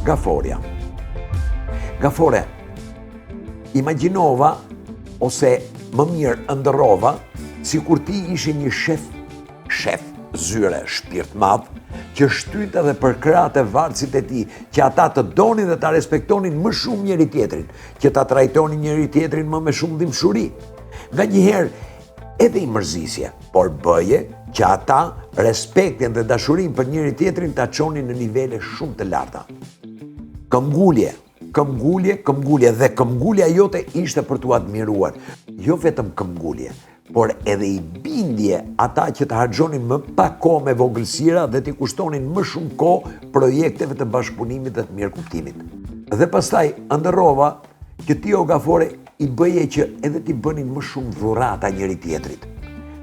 Gaforia. Gafore, imagjinova, ose më mirë ndërrova, si kur ti ishe një shef zyre, shpirt madh, që shtyte dhe për krahët e varësit e ti, që ata të donin dhe ta respektonin më shumë njëri tjetrin, që ta trajtonin njëri tjetrin më me shumë dhimbshuri. Nga njëherë, edhe i mërzisje, por bëje që ata respektin dhe dashurin për njëri tjetrin ta çonin në nivele shumë të larta. Këmbgulje dhe këmbgulja jote ishte për t'u admiruar. Jo vetëm këmbgulje, por edhe i bindje ata që të harxhonin më pak kohë me vogëlsira dhe t'i kushtonin më shumë kohë projekteve të bashkëpunimit dhe të mirëkuptimit. Dhe pastaj ndërrova që ti, o Gafore, i bëje që edhe t'i bënin më shumë dhurata njëri tjetrit.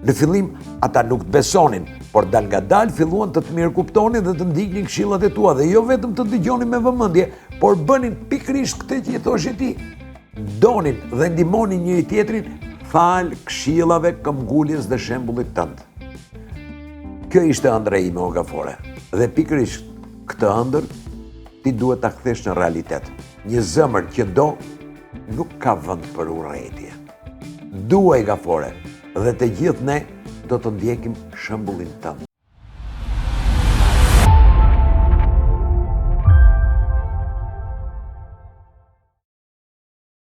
Në fillim ata nuk të besonin, por dal nga dal filluan të të mirëkuptonin dhe të ndiknin këshillat e tua dhe jo vetëm të dëgjonin me vëmendje, por bënin pikërisht këtë që i thoshe ti. Donin dhe ndihmonin njëri tjetrin fal këshillave, këmbguljes dhe shembullit tënd. Kjo ishte ëndra ime, o Gafore, dhe pikërisht këtë ëndër ti duhet ta kthesh në realitet. Një zemër që do nuk ka vend për urrëtie. Duaj, Gafore, dhe të gjithë ne do të ndjekim shembullin tënd.